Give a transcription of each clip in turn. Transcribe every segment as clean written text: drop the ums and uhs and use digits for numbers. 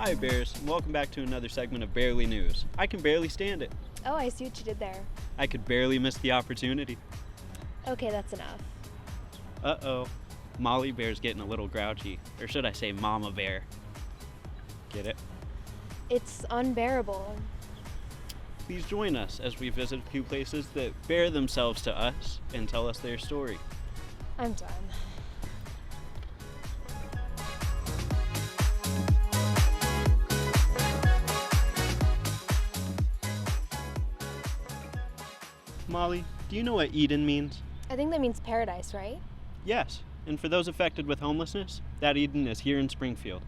Hi Bears, and welcome back to another segment of Barely News. I can barely stand it. Oh, I see what you did there. I could barely miss the opportunity. Okay, that's enough. Uh-oh, Molly Bear's getting a little grouchy, or should I say Mama Bear. Get it? It's unbearable. Please join us as we visit a few places that bear themselves to us and tell us their story. I'm done. Molly, do you know what Eden means? I think that means paradise, right? Yes, and for those affected with homelessness, that Eden is here in Springfield.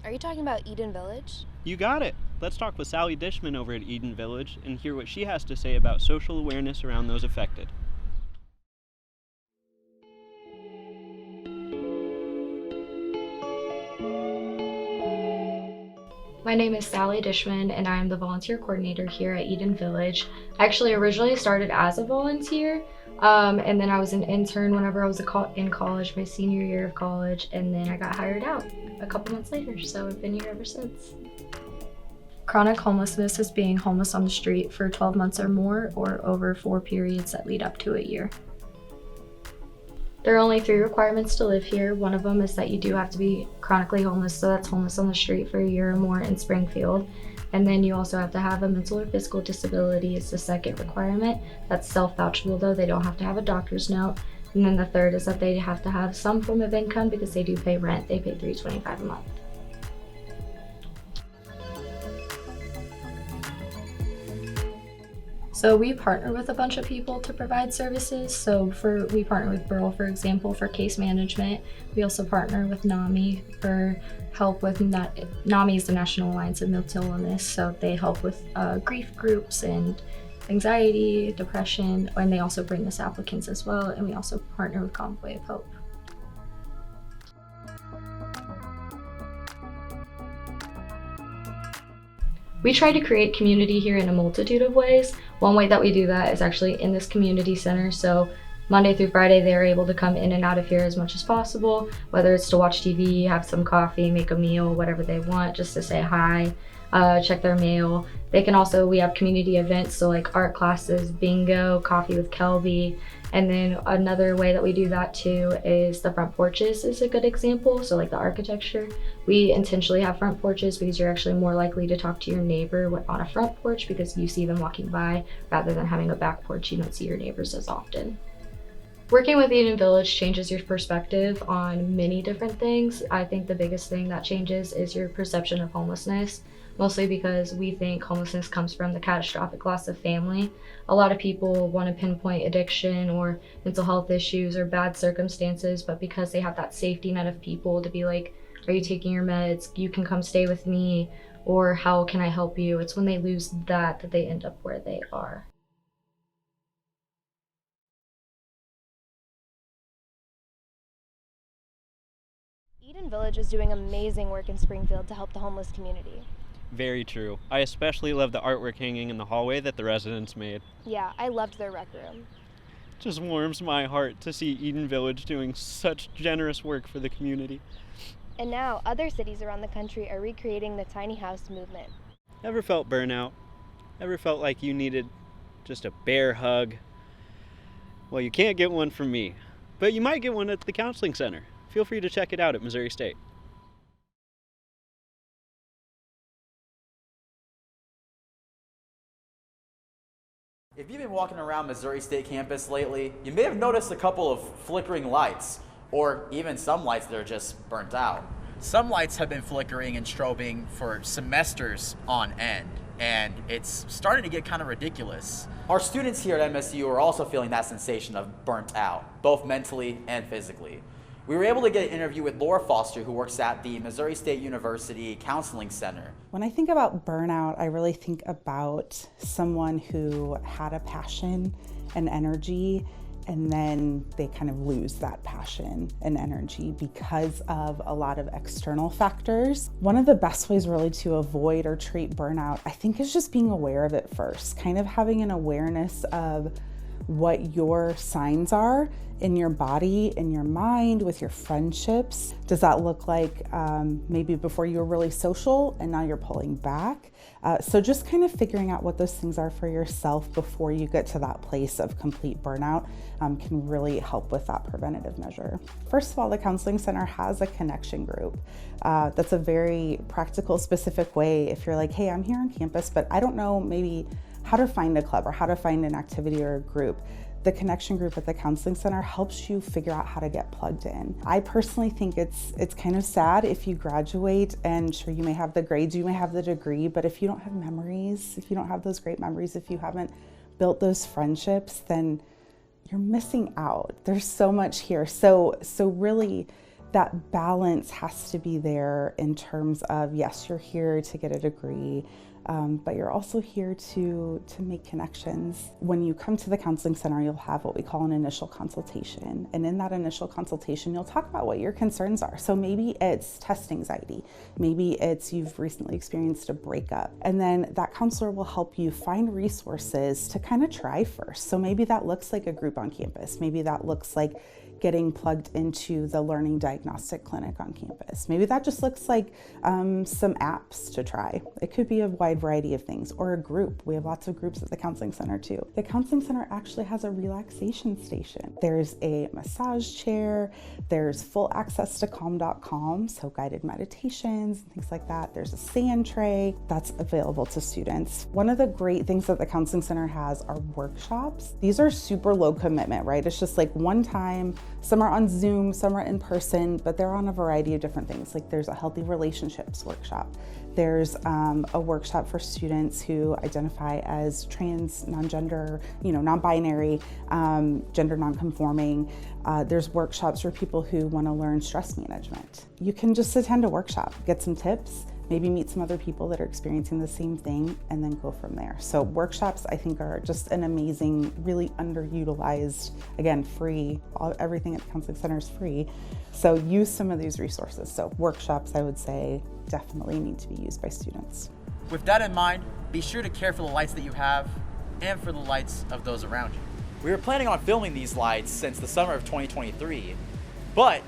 Are you talking about Eden Village? You got it! Let's talk with Sally Dishman over at Eden Village and hear what she has to say about social awareness around those affected. My name is Sally Dishman and I am the volunteer coordinator here at Eden Village. I actually originally started as a volunteer and then I was an intern whenever I was in college, my senior year of college, and then I got hired out a couple months later, so I've been here ever since. Chronic homelessness is being homeless on the street for 12 months or more, or over 4 periods that lead up to a year. There are only 3 requirements to live here. One of them is that you do have to be chronically homeless, so that's homeless on the street for a year or more in Springfield. And then you also have to have a mental or physical disability is the second requirement. That's self-vouchable though, they don't have to have a doctor's note. And then the third is that they have to have some form of income because they do pay rent. They pay $325 a month. So we partner with a bunch of people to provide services. So we partner with Burl, for example, for case management. We also partner with NAMI for help with, NAMI is the National Alliance of Mental Illness. So they help with grief groups and anxiety, depression, and they also bring us applicants as well. And we also partner with Convoy of Hope. We try to create community here in a multitude of ways. One way that we do that is actually in this community center. So Monday through Friday, they're able to come in and out of here as much as possible, whether it's to watch TV, have some coffee, make a meal, whatever they want, just to say hi, check their mail. They can also, we have community events, so like art classes, bingo, coffee with Kelby. And then another way that we do that too is the front porches is a good example. So like the architecture, we intentionally have front porches because you're actually more likely to talk to your neighbor on a front porch because you see them walking by rather than having a back porch. You don't see your neighbors as often. Working with Eden Village changes your perspective on many different things. I think the biggest thing that changes is your perception of homelessness, mostly because we think homelessness comes from the catastrophic loss of family. A lot of people want to pinpoint addiction or mental health issues or bad circumstances, but because they have that safety net of people to be like, are you taking your meds? You can come stay with me, or how can I help you? It's when they lose that they end up where they are. Eden Village is doing amazing work in Springfield to help the homeless community. Very true. I especially love the artwork hanging in the hallway that the residents made. Yeah, I loved their rec room. Just warms my heart to see Eden Village doing such generous work for the community. And now other cities around the country are recreating the tiny house movement. Ever felt burnout? Ever felt like you needed just a bear hug? Well, you can't get one from me, but you might get one at the counseling center. Feel free to check it out at Missouri State. If you've been walking around Missouri State campus lately, you may have noticed a couple of flickering lights, or even some lights that are just burnt out. Some lights have been flickering and strobing for semesters on end, and it's starting to get kind of ridiculous. Our students here at MSU are also feeling that sensation of burnt out, both mentally and physically. We were able to get an interview with Laura Foster, who works at the Missouri State University Counseling Center. When I think about burnout, I really think about someone who had a passion and energy, and then they kind of lose that passion and energy because of a lot of external factors. One of the best ways really to avoid or treat burnout, I think, is just being aware of it first, kind of having an awareness of what your signs are in your body, in your mind, with your friendships. Does that look like maybe before you were really social and now you're pulling back? So just kind of figuring out what those things are for yourself before you get to that place of complete burnout can really help with that preventative measure. First of all, the Counseling Center has a connection group. That's a very practical, specific way. If you're like, hey, I'm here on campus, but I don't know maybe how to find a club or how to find an activity or a group. The connection group at the Counseling Center helps you figure out how to get plugged in. I personally think it's kind of sad if you graduate, and sure, you may have the grades, you may have the degree, but if you don't have memories, if you don't have those great memories, if you haven't built those friendships, then you're missing out. There's so much here. So really that balance has to be there in terms of, yes, you're here to get a degree, but you're also here to make connections. When you come to the Counseling Center, you'll have what we call an initial consultation. And in that initial consultation, you'll talk about what your concerns are. So maybe it's test anxiety. Maybe it's you've recently experienced a breakup. And then that counselor will help you find resources to kind of try first. So maybe that looks like a group on campus. Maybe that looks like getting plugged into the Learning Diagnostic Clinic on campus. Maybe that just looks like some apps to try. It could be a wide variety of things, or a group. We have lots of groups at the Counseling Center too. The Counseling Center actually has a relaxation station. There's a massage chair, there's full access to calm.com, so guided meditations and things like that. There's a sand tray that's available to students. One of the great things that the Counseling Center has are workshops. These are super low commitment, right? It's just like one time. Some are on Zoom, some are in person, but they're on a variety of different things. Like there's a healthy relationships workshop. There's a workshop for students who identify as trans, non-gender, non-binary, gender non-conforming. There's workshops for people who want to learn stress management. You can just attend a workshop, get some tips, maybe meet some other people that are experiencing the same thing, and then go from there. So workshops, I think, are just an amazing, really underutilized, again, free, everything at the Counseling Center is free. So use some of these resources. So workshops, I would say, definitely need to be used by students. With that in mind, be sure to care for the lights that you have and for the lights of those around you. We were planning on filming these lights since the summer of 2023, but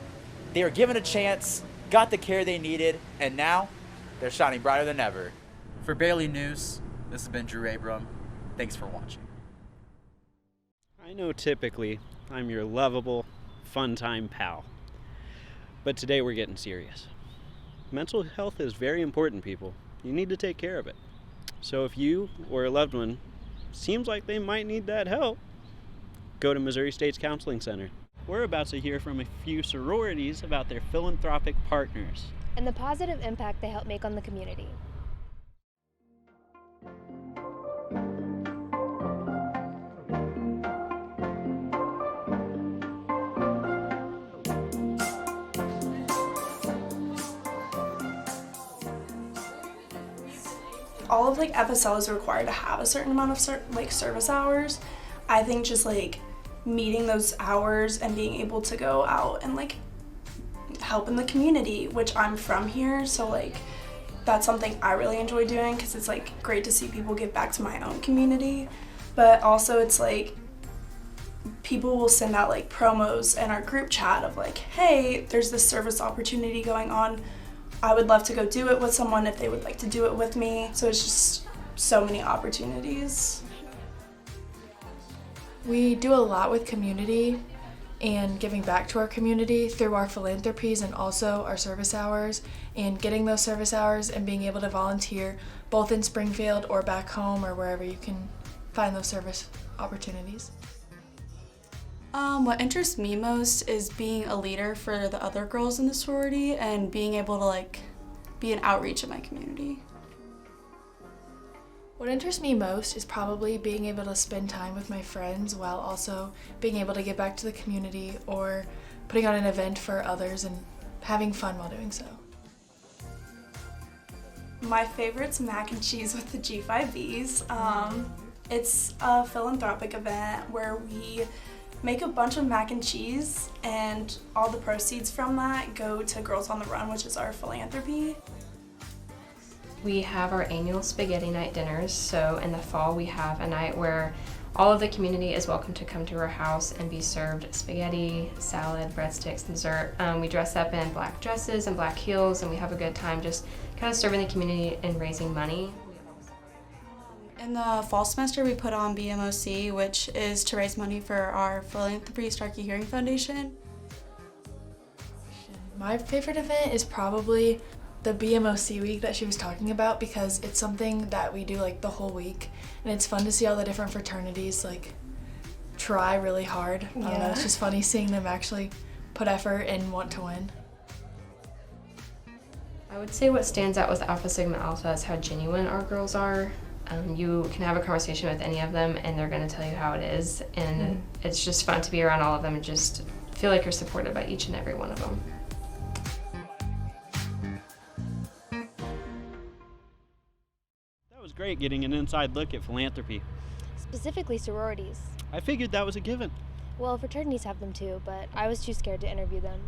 they were given a chance, got the care they needed, and now they're shining brighter than ever. For Barely News, this has been Drew Abram. Thanks for watching. I know typically I'm your lovable, fun-time pal, but today we're getting serious. Mental health is very important, people. You need to take care of it. So if you or a loved one seems like they might need that help, go to Missouri State's Counseling Center. We're about to hear from a few sororities about their philanthropic partners and the positive impact they help make on the community. All of FSL is required to have a certain amount of service hours. I think just meeting those hours and being able to go out and help in the community, which I'm from here, so that's something I really enjoy doing because it's great to see people give back to my own community. But also it's people will send out promos in our group chat of hey, there's this service opportunity going on. I would love to go do it with someone if they would like to do it with me. So it's just so many opportunities. We do a lot with community and giving back to our community through our philanthropies and also our service hours, and getting those service hours and being able to volunteer both in Springfield or back home or wherever you can find those service opportunities. What interests me most is being a leader for the other girls in the sorority and being able to be an outreach in my community. What interests me most is probably being able to spend time with my friends while also being able to give back to the community or putting on an event for others and having fun while doing so. My favorite's mac and cheese with the G5Bs. It's a philanthropic event where we make a bunch of mac and cheese, and all the proceeds from that go to Girls on the Run, which is our philanthropy. We have our annual spaghetti night dinners, so in the fall we have a night where all of the community is welcome to come to our house and be served spaghetti, salad, breadsticks, and dessert. We dress up in black dresses and black heels, and we have a good time just kind of serving the community and raising money. In the fall semester, we put on BMOC, which is to raise money for our philanthropy Starkey Hearing Foundation. My favorite event is probably the BMOC week that she was talking about, because it's something that we do like the whole week, and it's fun to see all the different fraternities like try really hard. I don't know, it's just funny seeing them actually put effort and want to win. I would say what stands out with Alpha Sigma Alpha is how genuine our girls are. You can have a conversation with any of them and they're going to tell you how it is, and it's just fun to be around all of them and just feel like you're supported by each and every one of them. That was great getting an inside look at philanthropy. Specifically sororities. I figured that was a given. Well, fraternities have them too, but I was too scared to interview them.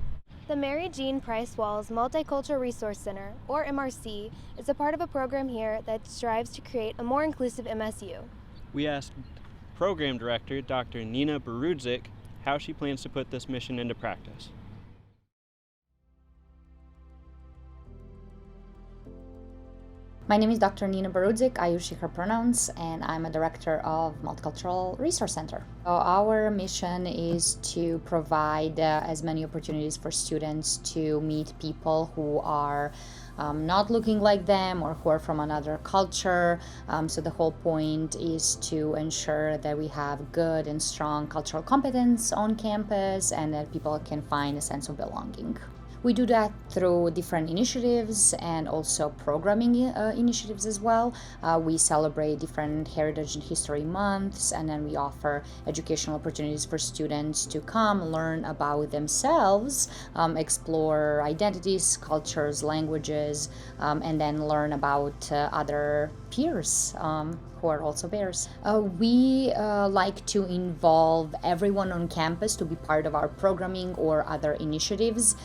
The Mary Jean Price Walls Multicultural Resource Center, or MRC, is a part of a program here that strives to create a more inclusive MSU. We asked Program Director Dr. Nina Barudzik how she plans to put this mission into practice. My name is Dr. Nina Barudzik, I use she, her pronouns, and I'm a director of Multicultural Resource Center. So our mission is to provide as many opportunities for students to meet people who are not looking like them or who are from another culture. So the whole point is to ensure that we have good and strong cultural competence on campus and that people can find a sense of belonging. We do that through different initiatives and also programming initiatives as well. We celebrate different Heritage and History Months, and then we offer educational opportunities for students to come learn about themselves, explore identities, cultures, languages, and then learn about other peers who are also bears. We like to involve everyone on campus to be part of our programming or other initiatives.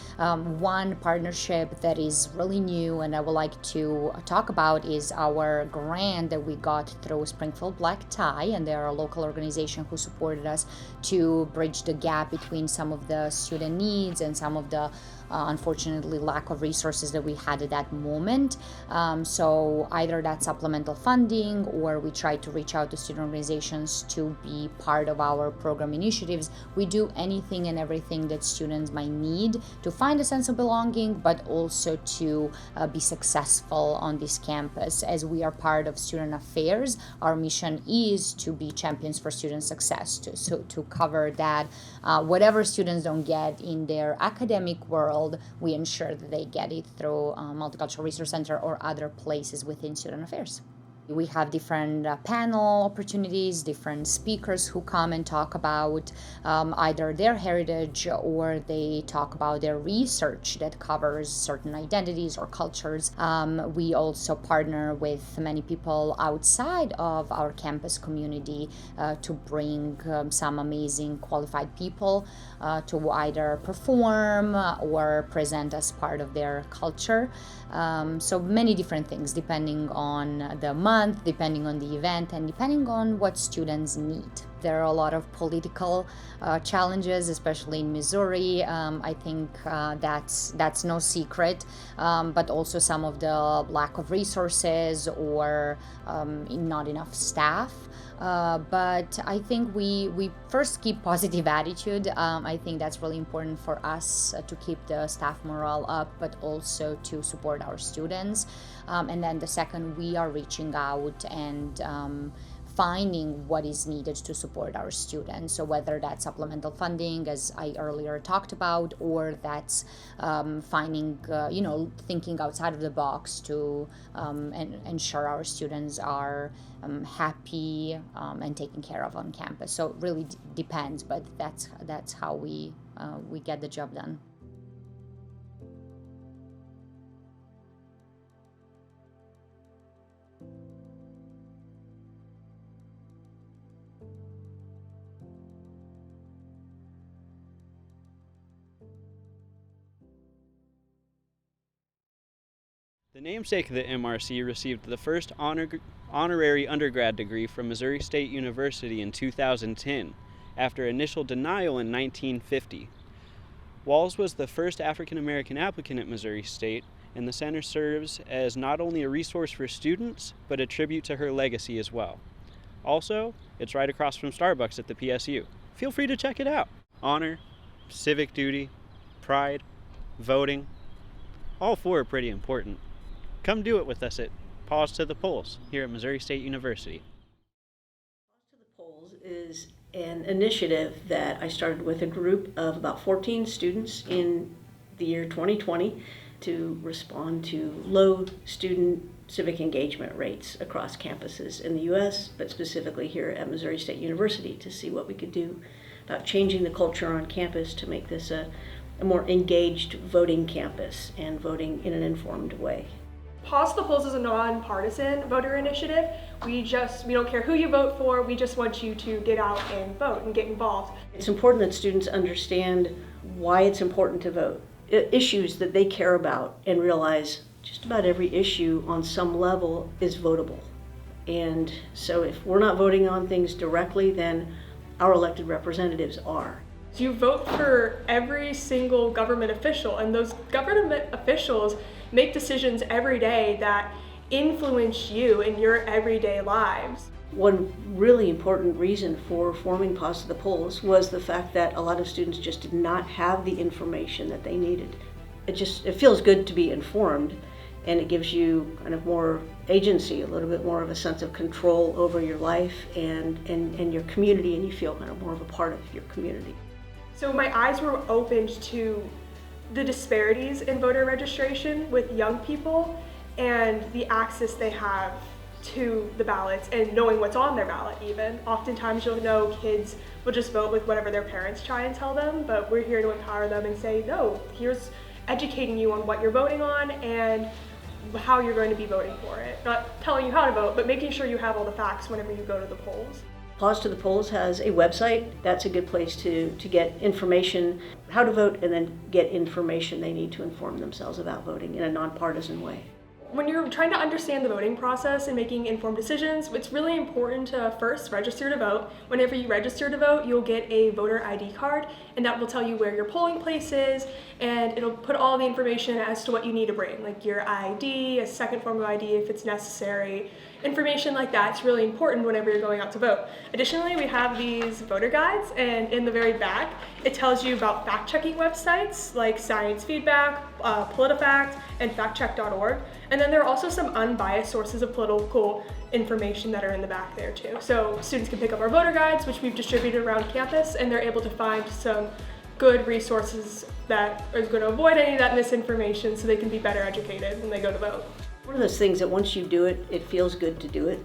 One partnership that is really new and I would like to talk about is our grant that we got through Springfield Black Tie, and they are a local organization who supported us to bridge the gap between some of the student needs and some of the unfortunately lack of resources that we had at that moment. So either that supplemental funding, or we try to reach out to student organizations to be part of our program initiatives. We do anything and everything that students might need to find a sense of belonging, but also to be successful on this campus. As we are part of student affairs, our mission is to be champions for student success, to cover that whatever students don't get in their academic world, we ensure that they get it through Multicultural Resource Center or other places within student affairs. We have different panel opportunities, different speakers who come and talk about either their heritage or they talk about their research that covers certain identities or cultures. We also partner with many people outside of our campus community to bring some amazing qualified people to either perform or present as part of their culture. So many different things depending on the month, depending on the event, and depending on what students need. There are a lot of political challenges, especially in Missouri. I think that's no secret, but also some of the lack of resources or not enough staff. But I think we first keep positive attitude. I think that's really important for us to keep the staff morale up, but also to support our students. And then the second, we are reaching out and finding what is needed to support our students. So whether that's supplemental funding, as I earlier talked about, or that's finding, thinking outside of the box to ensure our students are happy and taken care of on campus. So it really depends, but that's how we get the job done. The namesake of the MRC received the first honorary undergrad degree from Missouri State University in 2010, after initial denial in 1950. Walls was the first African American applicant at Missouri State, and the center serves as not only a resource for students, but a tribute to her legacy as well. Also, it's right across from Starbucks at the PSU. Feel free to check it out. Honor, civic duty, pride, voting, all four are pretty important. Come do it with us at Pause to the Polls here at Missouri State University. Pause to the Polls is an initiative that I started with a group of about 14 students in the year 2020 to respond to low student civic engagement rates across campuses in the U.S., but specifically here at Missouri State University, to see what we could do about changing the culture on campus to make this a more engaged voting campus and voting in an informed way. Pause the Polls is a nonpartisan voter initiative. We don't care who you vote for, we just want you to get out and vote and get involved. It's important that students understand why it's important to vote, issues that they care about, and realize just about every issue on some level is votable. And so if we're not voting on things directly, then our elected representatives are. You vote for every single government official, and those government officials make decisions every day that influence you in your everyday lives. One really important reason for forming Pause to the Polls was the fact that a lot of students just did not have the information that they needed. It feels good to be informed, and it gives you kind of more agency, a little bit more of a sense of control over your life and your community, and you feel kind of more of a part of your community. So my eyes were opened to the disparities in voter registration with young people and the access they have to the ballots and knowing what's on their ballot even. Oftentimes you'll know kids will just vote with whatever their parents try and tell them, but we're here to empower them and say, no, here's educating you on what you're voting on and how you're going to be voting for it. Not telling you how to vote, but making sure you have all the facts whenever you go to the polls. Pause to the Polls has a website. That's a good place to get information, how to vote, and then get information they need to inform themselves about voting in a nonpartisan way. When you're trying to understand the voting process and making informed decisions, it's really important to first register to vote. Whenever you register to vote, you'll get a voter ID card, and that will tell you where your polling place is, and it'll put all the information as to what you need to bring, like your ID, a second form of ID if it's necessary. Information like that's really important whenever you're going out to vote. Additionally, we have these voter guides, and in the very back, it tells you about fact-checking websites like Science Feedback, PolitiFact, and factcheck.org. And then there are also some unbiased sources of political information that are in the back there too. So students can pick up our voter guides, which we've distributed around campus, and they're able to find some good resources that are going to avoid any of that misinformation so they can be better educated when they go to vote. One of those things that once you do it, it feels good to do it.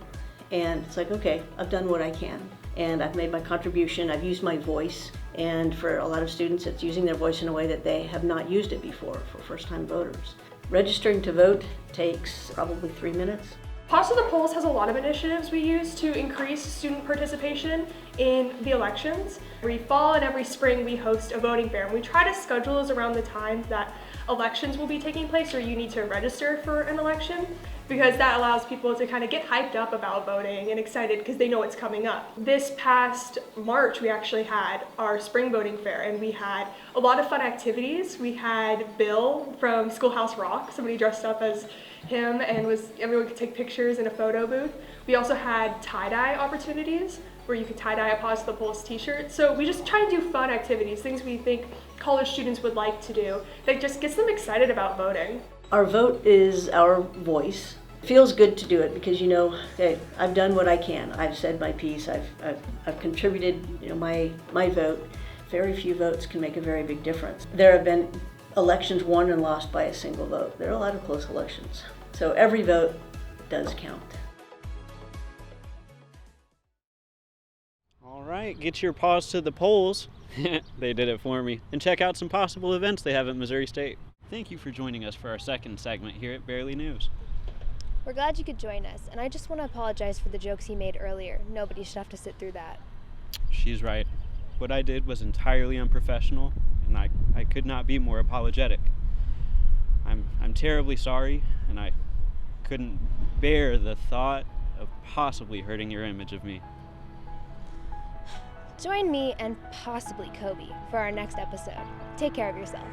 And it's like, okay, I've done what I can. And I've made my contribution, I've used my voice. And for a lot of students, it's using their voice in a way that they have not used it before for first-time voters. Registering to vote takes probably 3 minutes. Pause to the Polls has a lot of initiatives we use to increase student participation in the elections. Every fall and every spring we host a voting fair, and we try to schedule those around the time that elections will be taking place or you need to register for an election, because that allows people to kind of get hyped up about voting and excited because they know it's coming up. This past March we actually had our spring voting fair, and we had a lot of fun activities. We had Bill from Schoolhouse Rock, somebody dressed up as him, and everyone could take pictures in a photo booth. We also had tie-dye opportunities where you could tie-dye a Pause to the Polls t-shirt. So we just try and do fun activities, things we think college students would like to do that just gets them excited about voting. Our vote is our voice. It feels good to do it because you know, hey, I've done what I can. I've said my piece. I've contributed, my vote. Very few votes can make a very big difference. There have been elections won and lost by a single vote. There are a lot of close elections. So every vote does count. All right, get your Pause to the Polls. They did it for me. And check out some possible events they have at Missouri State. Thank you for joining us for our second segment here at Barely News. We're glad you could join us, and I just want to apologize for the jokes he made earlier. Nobody should have to sit through that. She's right. What I did was entirely unprofessional, and I could not be more apologetic. I'm terribly sorry, and I couldn't bear the thought of possibly hurting your image of me. Join me and possibly Kobe for our next episode. Take care of yourself.